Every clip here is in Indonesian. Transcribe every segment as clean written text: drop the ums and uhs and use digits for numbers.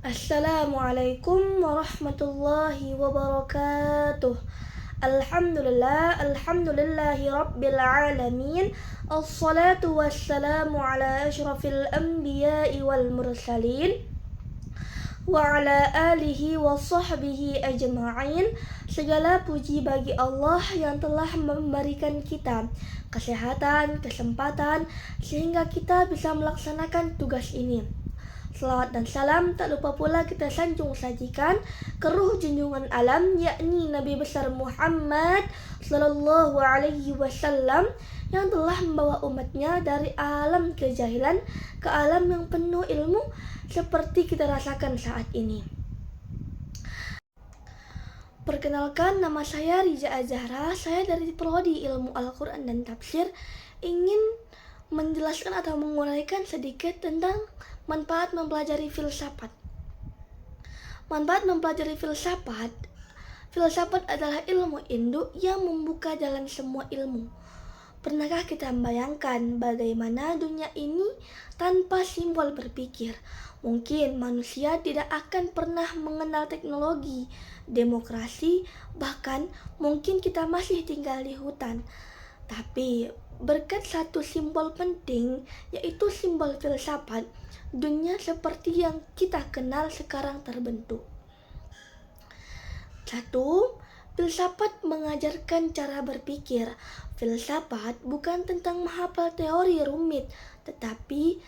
Assalamualaikum warahmatullahi wabarakatuh. Alhamdulillahi rabbil alamin. Assalatu wassalamu ala asyrafil anbiya'i wal mursalin wa ala alihi wa sahbihi ajma'in. Segala puji bagi Allah yang telah memberikan kita kesehatan, kesempatan sehingga kita bisa melaksanakan tugas ini. Selawat dan salam tak lupa pula kita sanjung sajikan ke ruh junjungan alam, yakni Nabi besar Muhammad sallallahu alaihi wasallam yang telah membawa umatnya dari alam kejahilan ke alam yang penuh ilmu seperti kita rasakan saat ini. Perkenalkan, nama saya Riza Azhara. Saya dari Prodi Ilmu Al-Quran dan Tafsir ingin menjelaskan atau menguraikan sedikit tentang manfaat mempelajari filsafat. Manfaat mempelajari filsafat adalah ilmu induk yang membuka jalan semua ilmu. Pernahkah kita membayangkan bagaimana dunia ini tanpa simbol berpikir? Mungkin manusia tidak akan pernah mengenal teknologi, demokrasi, bahkan mungkin kita masih tinggal di hutan. Tapi berkat satu simbol penting, yaitu simbol filsafat, dunia seperti yang kita kenal sekarang terbentuk. 1. Filsafat mengajarkan cara berpikir. Filsafat bukan tentang menghafal teori rumit, tetapi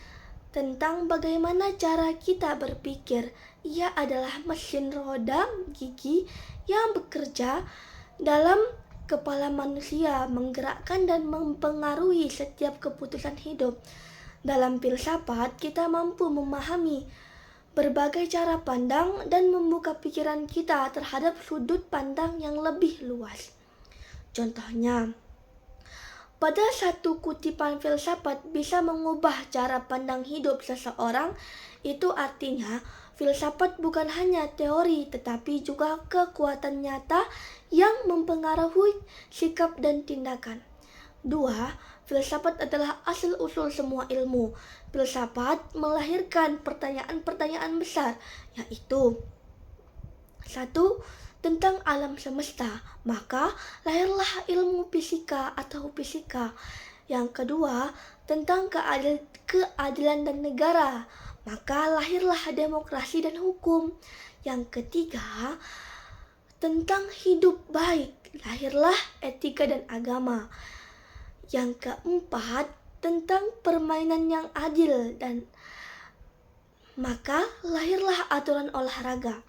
tentang bagaimana cara kita berpikir. Ia adalah mesin roda gigi yang bekerja dalam kepala manusia, menggerakkan dan mempengaruhi setiap keputusan hidup. Dalam filsafat, kita mampu memahami berbagai cara pandang dan membuka pikiran kita terhadap sudut pandang yang lebih luas. Contohnya, pada satu kutipan filsafat bisa mengubah cara pandang hidup seseorang. Itu artinya filsafat bukan hanya teori, tetapi juga kekuatan nyata yang mempengaruhi sikap dan tindakan. 2. Filsafat adalah asal-usul semua ilmu. Filsafat melahirkan pertanyaan-pertanyaan besar, yaitu 1. Tentang alam semesta, maka lahirlah ilmu fisika atau fisika. Yang kedua, tentang keadilan dan negara, maka lahirlah demokrasi dan hukum. Yang ketiga, tentang hidup baik, lahirlah etika dan agama. Yang keempat, tentang permainan yang adil, dan maka lahirlah aturan olahraga.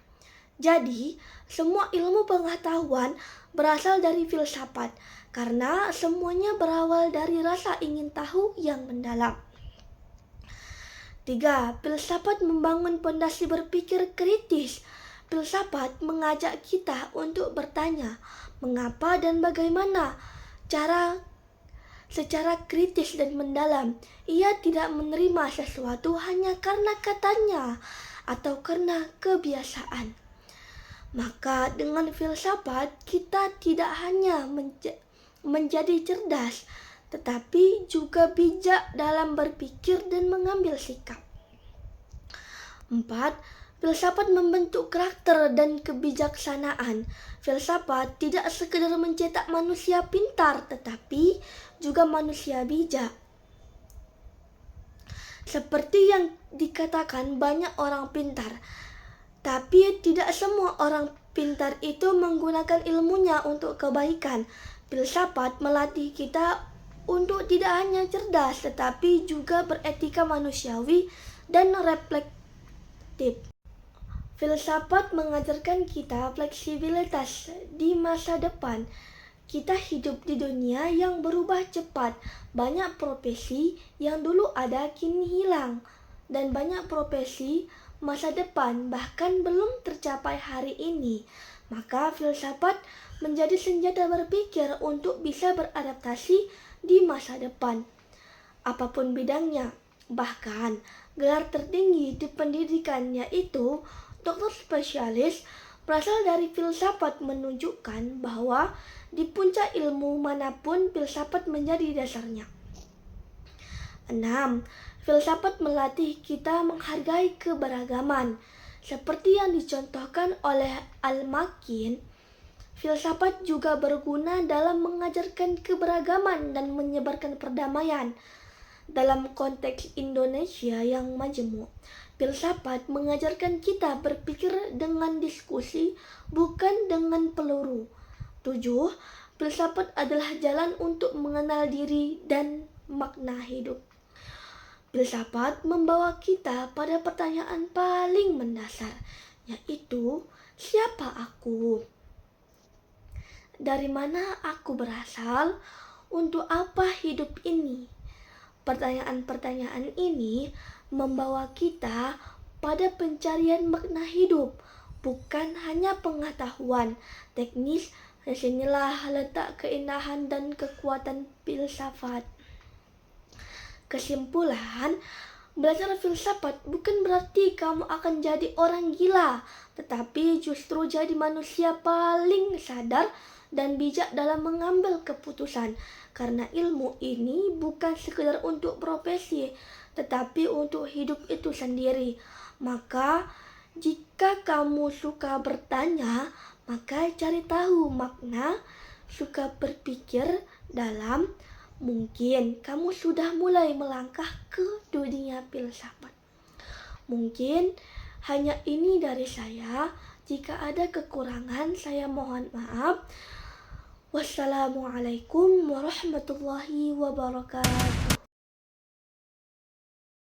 Jadi, semua ilmu pengetahuan berasal dari filsafat, karena semuanya berawal dari rasa ingin tahu yang mendalam. 3. Filsafat membangun pondasi berpikir kritis. Filsafat mengajak kita untuk bertanya, mengapa dan bagaimana secara kritis dan mendalam. Ia tidak menerima sesuatu hanya karena katanya atau karena kebiasaan. Maka dengan filsafat kita tidak hanya menjadi cerdas, tetapi juga bijak dalam berpikir dan mengambil sikap. 4. Filsafat membentuk karakter dan kebijaksanaan. Filsafat tidak sekedar mencetak manusia pintar, tetapi juga manusia bijak. Seperti yang dikatakan, banyak orang pintar, tapi tidak semua orang pintar itu menggunakan ilmunya untuk kebaikan. Filsafat melatih kita untuk tidak hanya cerdas, tetapi juga beretika manusiawi dan reflektif. Filsafat mengajarkan kita fleksibilitas di masa depan. Kita hidup di dunia yang berubah cepat. Banyak profesi yang dulu ada kini hilang, dan banyak profesi masa depan bahkan belum tercapai hari ini. Maka filsafat menjadi senjata berpikir untuk bisa beradaptasi di masa depan, apapun bidangnya. Bahkan gelar tertinggi di pendidikan, yaitu doktor spesialis, berasal dari filsafat, menunjukkan bahwa di puncak ilmu manapun filsafat menjadi dasarnya. 6. Filsafat melatih kita menghargai keberagaman. Seperti yang dicontohkan oleh Al-Makin, filsafat juga berguna dalam mengajarkan keberagaman dan menyebarkan perdamaian. Dalam konteks Indonesia yang majemuk, filsafat mengajarkan kita berpikir dengan diskusi, bukan dengan peluru. 7. Filsafat adalah jalan untuk mengenal diri dan makna hidup. Filsafat membawa kita pada pertanyaan paling mendasar, yaitu siapa aku? Dari mana aku berasal? Untuk apa hidup ini? Pertanyaan-pertanyaan ini membawa kita pada pencarian makna hidup, bukan hanya pengetahuan teknis. Disinilah letak keindahan dan kekuatan filsafat. Kesimpulan, belajar filsafat bukan berarti kamu akan jadi orang gila, tetapi justru jadi manusia paling sadar dan bijak dalam mengambil keputusan. Karena ilmu ini bukan sekedar untuk profesi, tetapi untuk hidup itu sendiri. Maka, jika kamu suka bertanya, maka cari tahu makna. Suka berpikir dalam, mungkin kamu sudah mulai melangkah ke dunia filsafat. Mungkin hanya ini dari saya. Jika ada kekurangan, saya mohon maaf. Wassalamualaikum warahmatullahi wabarakatuh.